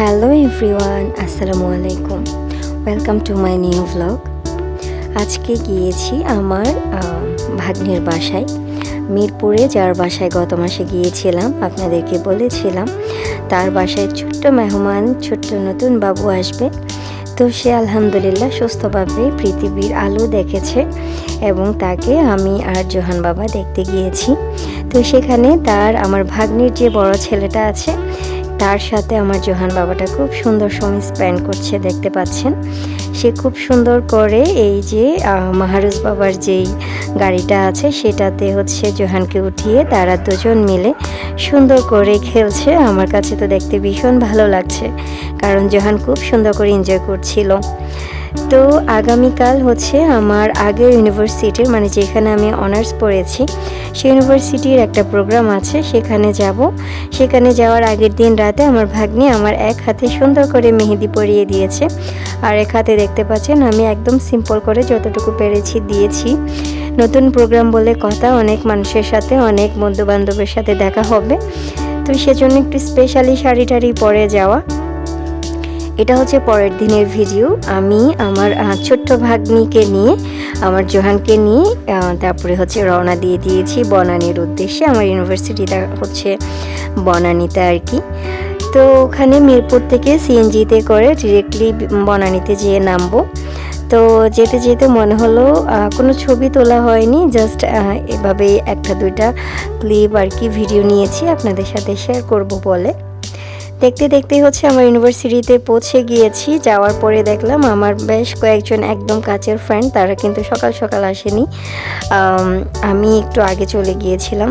Hello everyone, আসসালামু আলাইকুম। Welcome to my new vlog. আজকে গিয়েছি আমার ভাগ্নের বাসায়, মিরপুরে, যার বাসায় গত মাসে গিয়েছিলাম। আপনাদেরকে বলেছিলাম তার বাসায় ছোট্ট মেহমান, ছোট্ট নতুন বাবু আসবে। তো সে আলহামদুলিল্লাহ সুস্থভাবে পৃথিবীর আলো দেখেছে এবং তাকে আমি আর জোহান বাবা দেখতে গিয়েছি। তো সেখানে আমার ভাগ্নির যে বড় ছেলেটা আছে তার সাথে আমার জোহান বাবাটা খুব সুন্দর সময় স্পেন্ড করছে, দেখতে পাচ্ছেন। সে খুব সুন্দর করে এই যে মাহারুজ বাবার যেই গাড়িটা আছে সেটাতে জোহানকে উঠিয়ে তারা দুজন মিলে সুন্দর করে খেলছে। আমার কাছে তো দেখতে ভীষণ ভালো লাগছে, কারণ জোহান খুব সুন্দর করে এনজয় করছিল। তো আগামীকাল আমার আগের ইউনিভার্সিটির, মানে যেখানে আমি অনার্স পড়েছি সেই ইউনিভার্সিটির একটা প্রোগ্রাম আছে, সেখানে যাব। সেখানে যাওয়ার আগের দিন রাতে আমার ভাগ্নি আমার এক হাতে সুন্দর করে মেহেদি পরিয়ে দিয়েছে, আর এক হাতে দেখতে পাচ্ছেন আমি একদম সিম্পল করে যতটুকু পেরেছি দিয়েছি। নতুন প্রোগ্রাম বলে কথা, অনেক মানুষের সাথে, অনেক বন্ধু বান্ধবের সাথে দেখা হবে, তো সেজন্য একটু স্পেশালি শাড়ি টাড়ি পরে যাওয়া। এটা পরের দিনের ভিডিও। আমি আমার ছোট্ট ভাগ্নিকে নিয়ে, আমার জোহানকে নিয়ে তারপরে রওনা দিয়ে দিয়েছি বনানীর উদ্দেশ্যে। আমার ইউনিভার্সিটিটা বনানীতে আর কি। তো ওখানে মিরপুর থেকে সিএনজিতে করে ডিরেক্টলি বনানীতে যেয়ে নামবো। তো যেতে যেতে মনে হলো কোনো ছবি তোলা হয়নি, জাস্ট এভাবেই একটা দুইটা ক্লিপ আর কি ভিডিও নিয়েছি আপনাদের সাথে শেয়ার করব বলে। দেখতে দেখতে আমার ইউনিভার্সিটিতে পৌঁছে গিয়েছি। যাওয়ার পরে দেখলাম আমার বেশ কয়েকজন একদম কাছের ফ্রেন্ড, তারা কিন্তু সকাল সকাল আসেনি, আমি একটু আগে চলে গিয়েছিলাম।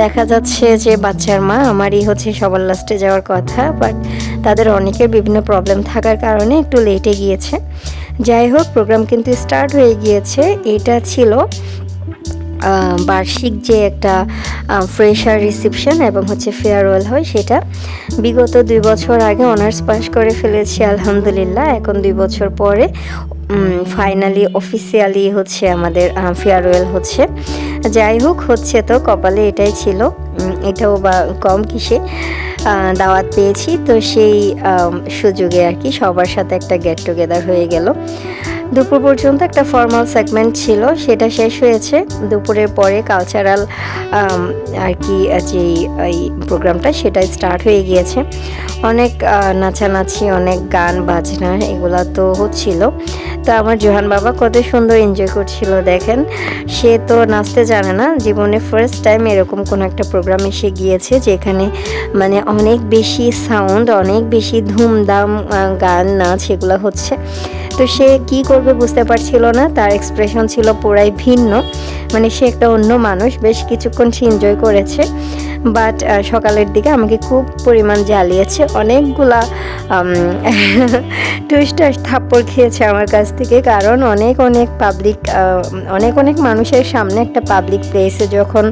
দেখা যাচ্ছে যে বাচ্চার মা আমারই সবার লাস্টে যাওয়ার কথা, বাট তাদের অনেকের বিভিন্ন প্রবলেম থাকার কারণে একটু লেটে গিয়েছে। যাই হোক, প্রোগ্রাম কিন্তু স্টার্ট হয়ে গিয়েছে। এটা ছিল বার্ষিক যে একটা ফ্রেশার রিসেপশন এবং ফেয়ারওয়েল হয়, সেটা বিগত 2 বছর আগে অনার্স পাস করে ফেলেছি আলহামদুলিল্লাহ। এখন 2 বছর পরে ফাইনালি অফিসিয়ালি আমাদের ফেয়ারওয়েল হচ্ছে। যাই হোক, তো কপালে এটাই ছিল, এটাও বা কম কিসে দাওয়াত পেয়েছি। তো সেই সুযোগে আর কি সবার সাথে একটা গেট টুগেদার হয়ে গেল। দুপুর পর্যন্ত একটা ফর্মাল সেগমেন্ট ছিল, সেটা শেষ হয়েছে। দুপুরের পরে কালচারাল আর কি যেই এই প্রোগ্রামটা সেটা স্টার্ট হয়ে গিয়েছে। অনেক নাচানাচি, অনেক গান বাজনা এগুলা তো হচ্ছিল। তো আমার জোহান বাবা কত সুন্দর এনজয় করছিল দেখেন। সে তো নাচতে জানে না, জীবনে ফার্স্ট টাইম এরকম কোনো একটা প্রোগ্রামে সে গিয়েছে যেখানে মানে অনেক বেশি সাউন্ড, অনেক বেশি ধুমধাম গান নাচ এগুলো হচ্ছে। তো সে কি করবে বুঝতে পারছিল না, তার এক্সপ্রেশন ছিল পুরাই ভিন্ন, মানে সে একটা অন্য মানুষ। বেশ কিছুক্ষণ সে এনজয় করেছে, বাট সকালের দিকে আমাকে খুব পরিমাণ জ্বালিয়েছে, অনেকগুলা টুইস্টার থাপ্পড় খেয়েছে আমার কাছ থেকে। কারণ অনেক পাবলিক, অনেক মানুষের সামনে একটা পাবলিক প্লেসে যখন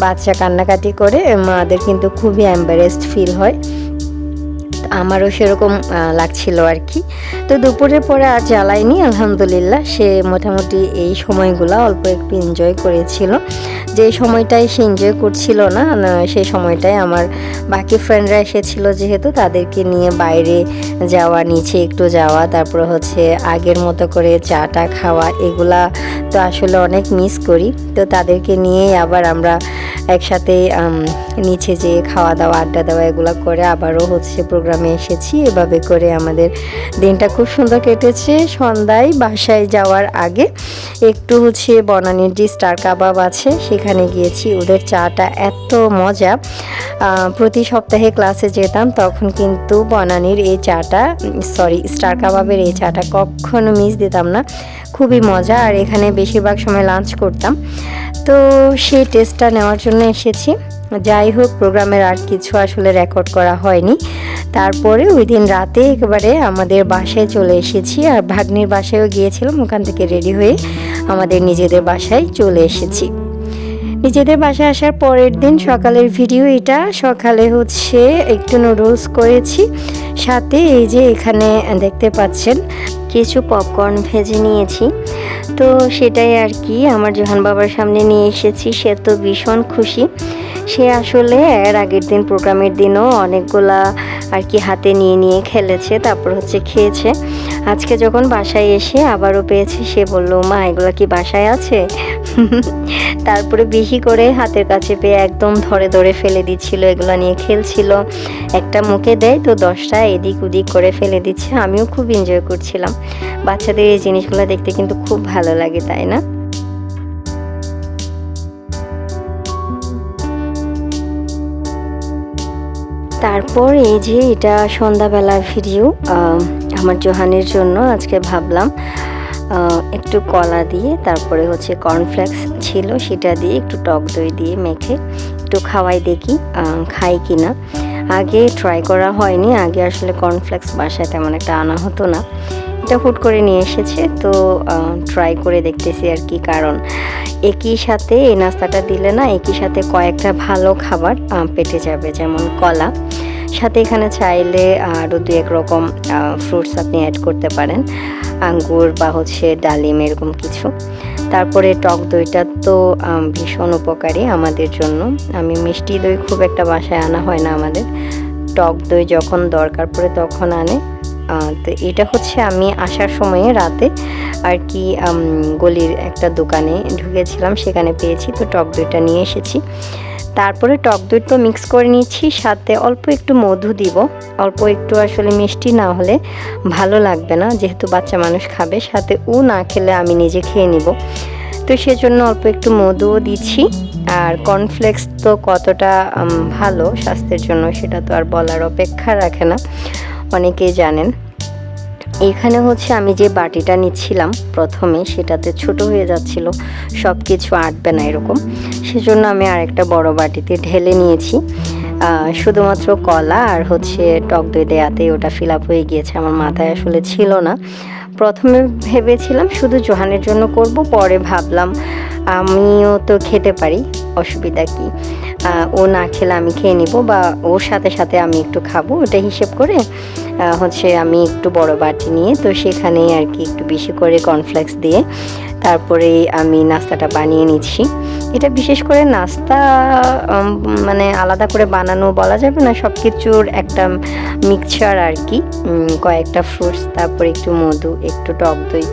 বাচ্চা কান্নাকাটি করে, মাদের কিন্তু খুবই এম্বারেসড ফিল হয়। আমারও সেরকম লাগছিল আর কি। তো দুপুরের পরে আর জ্বালায়নি আলহামদুলিল্লাহ। সে মোটামুটি এই সময়গুলো অল্প একটু এনজয় করেছিল। যে সময়টাই সে এনজয় করছিল না, সেই সময়টায় আমার বাকি ফ্রেন্ডরা এসেছিল, যেহেতু তাদেরকে নিয়ে বাইরে যাওয়া, নিচে একটু যাওয়া, তারপর আগের মতো করে চাটা খাওয়া, এগুলা তো আসলে অনেক মিস করি। তো তাদেরকে নিয়েই আবার আমরা একসাথে নিচে যেয়ে খাওয়া দাওয়া, আড্ডা দেওয়া এগুলো করে আবারও প্রোগ্রামে এসেছি। এভাবে করে আমাদের দিনটা খুব সুন্দর কেটেছে। সন্ধ্যায় বাসায় যাওয়ার আগে একটু বনানীর যে স্টার কাবাব আছে সেখানে গিয়েছি। ওদের চাটা এত মজা, প্রতি সপ্তাহে ক্লাসে যেতাম তখন কিন্তু বনানীর এই চাটা, স্টার কাবাবের এই চাটা কখনো মিস দিতাম না, খুবই মজা। আর এখানে বেশিরভাগ সময় লাঞ্চ করতাম, তো সেই টেস্টটা নেওয়ার জন্য এসেছি। যাই হোক, প্রোগ্রামের আর কিছু আসলে রেকর্ড করা হয়নি। তারপরে ওই দিন রাতে একেবারে আমাদের বাসায় চলে এসেছি, আর ভাগ্নির বাসায়ও গিয়েছিলাম। ওখান থেকে রেডি হয়ে আমাদের নিজেদের বাসায় চলে এসেছি। নিজেদের বাসায় আসার পরের দিন সকালের ভিডিও এটা। সকালে একটু নুডলস করেছি, সাথে এই যে এখানে দেখতে পাচ্ছেন কিছু পপকর্ন ভেজে নিয়েছি। তো সেটাই আর কি আমার জোহান বাবার সামনে নিয়ে এসেছি। সে তো ভীষণ খুশি। সে আসলে এর আগের দিন প্রোগ্রামের দিনও অনেকগুলা আর কি হাতে নিয়ে নিয়ে খেলেছে, তারপর হচ্ছে খেয়েছে। আজকে যখন বাসায় এসে আবারও পেয়েছে, সে বলল, মা এগুলো কি বাসায় আছে? তারপরে বেশি করে হাতের কাছে পেয়ে একদম ধরে ধরে ফেলে দিচ্ছিল, এগুলো নিয়ে খেলছিল। একটা মুখে দেয় তো 10টা এদিক ওদিক করে ফেলে দিচ্ছে। আমিও খুব এনজয় করছিলাম। বাচ্চাদের এই জিনিসগুলো দেখতে কিন্তু খুব ভালো লাগে, তাই না? তারপর এই যে এটা সন্ধ্যাবেলার ভিডিও আমার জোহানের জন্য আজকে ভাবলাম একটু কলা দিয়ে, তারপরে হচ্ছে কর্নফ্লেক্স ছিল সেটা দিয়ে একটু টক দই দিয়ে মেখে একটু খাওয়াই দেখি খাই কি না। আগে ট্রাই করা হয়নি, আগে আসলে কর্নফ্লেক্স বাসায় তেমন একটা আনা হতো না। এটা হুট করে নিয়ে এসেছে, তো ট্রাই করে দেখতেছি আর কি। কারণ একই সাথে এই নাস্তাটা দিলে না একই সাথে কয়েকটা ভালো খাবার পেটে যাবে, যেমন কলা, সাথে এখানে চাইলে আরও 2-1 রকম ফ্রুটস আপনি অ্যাড করতে পারেন, আঙ্গুর বা হচ্ছে ডালিম এরকম কিছু। তারপরে টক দইটা তো ভীষণ উপকারী আমাদের জন্য। আমি মিষ্টি দই খুব একটা বাসায় আনা হয় না আমাদের, টক দই যখন দরকার পড়ে তখন আনে। তো এটা হচ্ছে আমি আসার সময়ে রাতে আর কি গলির একটা দোকানে ঢুকেছিলাম, সেখানে পেয়েছি, তো টক দইটা নিয়ে এসেছি। তারপরে টক দই তো মিক্স করে নিচ্ছি, সাথে অল্প একটু মধু দিব। অল্প একটু, আসলে মিষ্টি না হলে ভালো লাগবে না, যেহেতু বাচ্চা মানুষ খাবে, সাথে ও না খেলে আমি নিজে খেয়ে নিব, তো সেজন্য অল্প একটু মধুও দিচ্ছি। আর কর্নফ্লেক্স তো কতটা ভালো স্বাস্থ্যের জন্য সেটা তো আর বলার অপেক্ষা রাখে না, অনেকেই জানেন। এখানে হচ্ছে আমি যে বাটিটা নিচ্ছিলাম প্রথমে, সেটাতে ছোট হয়ে যাচ্ছিল, সব কিছু আটবে না এরকম, সেজন্য আমি আরেকটা বড় বাটিতে ঢেলে নিয়েছি। শুধুমাত্র কলা আর হচ্ছে টক দই দেয়াতে ওটা ফিল আপ হয়ে গিয়েছে, আমার মাথায় আসলে ছিল না। প্রথমে ভেবেছিলাম শুধু জোহানের জন্য করব, পরে ভাবলাম আমিও তো খেতে পারি, অসুবিধা কি, ও না খেলে আমি খেয়ে নিব, বা ওর সাথে সাথে আমি একটু খাবো, ওটা হিসেব করে হচ্ছে আমি একটু বড় বাটি নিয়ে, তো সেখানেই আর কি একটু বেশি করে কর্নফ্লেক্স দিয়ে তারপরে আমি নাস্তাটা বানিয়ে নিচ্ছি। এটা বিশেষ করে নাস্তা মানে আলাদা করে বানানো বলা যাবে না, সব কিছুর একটা মিক্সচার আর কি। কয়েকটা ফ্রুটস, তারপরে একটু মধু, একটু টক দই,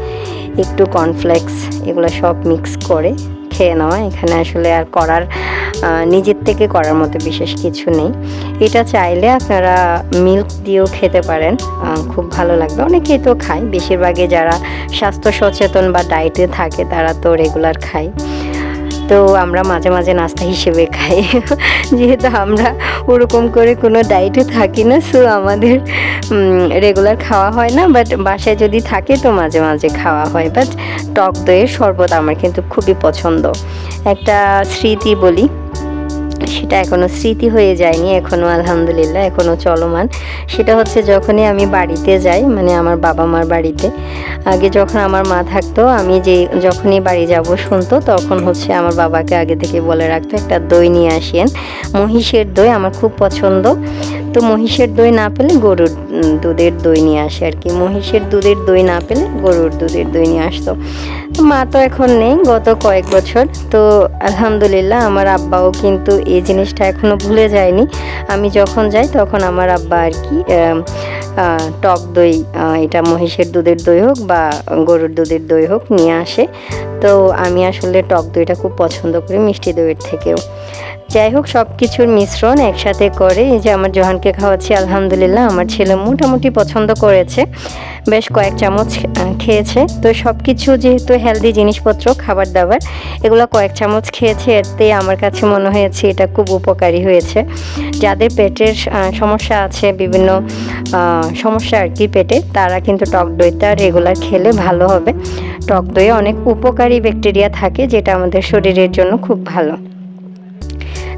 একটু কর্নফ্লেক্স, এগুলো সব মিক্স করে খেয়ে নেওয়া। এখানে আসলে আর করার নিজের থেকে করার মতো বিশেষ কিছু নেই। এটা চাইলে আপনারা মিল্ক দিয়েও খেতে পারেন, খুব ভালো লাগবে। অনেকেই তো খায়, বেশিরভাগই যারা স্বাস্থ্য সচেতন বা ডায়েটে থাকে তারা তো রেগুলার খায়। তো আমরা মাঝে মাঝে নাস্তা হিসেবে খাই, যেহেতু আমরা ওরকম করে কোনো ডায়েটে থাকি না, সো আমাদের রেগুলার খাওয়া হয় না। বাট বাসায় যদি থাকে তো মাঝে মাঝে খাওয়া হয়। বাট টক দইয়ের শরবত আমার কিন্তু খুবই পছন্দ। একটা স্মৃতি বলি, সেটা এখনও স্মৃতি হয়ে যায়নি, এখনও আলহামদুলিল্লাহ এখনও চলমান। সেটা হচ্ছে যখনই আমি বাড়িতে যাই, মানে আমার বাবা মার বাড়িতে, আগে যখন আমার মা থাকতো, আমি যখনই বাড়ি যাব শুনতো, তখন হচ্ছে আমার বাবাকে আগে থেকে বলে রাখতো একটা দই নিয়ে আসেন, মহিষের দই আমার খুব পছন্দ। তো মহিষের দই না পেলে গরুর দুধের দই নিয়ে আসে আর কি, মহিষের দুধের দই না পেলে গরুর দুধের দই নিয়ে আসতো। তো মা তো এখন নেই গত কয়েক বছর, তো আলহামদুলিল্লাহ আমার আব্বাও কিন্তু এই জিনিসটা এখনও ভুলে যায়নি। আমি যখন যাই তখন আমার আব্বা আর কি টক দই, এটা মহিষের দুধের দই হোক বা গরুর দুধের দই হোক, নিয়ে আসে। তো আমি আসলে টক দইটা খুব পছন্দ করি মিষ্টি দইয়ের থেকেও। যাই হোক, সব কিছুর মিশ্রণ একসাথে করে এই যে আমার জোহানকে খাওয়াচ্ছি। আলহামদুলিল্লাহ আমার ছেলে মোটামুটি পছন্দ করেছে, বেশ কয়েক চামচ খেয়েছে। তো সব কিছু যেহেতু হেলদি জিনিসপত্র, খাবার দাবার, এগুলো কয়েক চামচ খেয়েছে, এতে আমার কাছে মনে হয়েছে এটা খুব উপকারী হয়েছে। যাদের পেটের সমস্যা আছে, বিভিন্ন সমস্যা আর কি পেটে, তারা কিন্তু টক দইটা রেগুলার খেলে ভালো হবে। টক দইয়ে অনেক উপকারী ব্যাকটেরিয়া থাকে, যেটা আমাদের শরীরের জন্য খুব ভালো।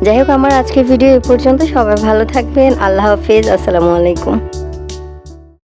যাই হোক, আমার আজকের ভিডিও এই পর্যন্ত। সবাই ভালো থাকবেন। আল্লাহ হাফেজ। আসসালামু আলাইকুম।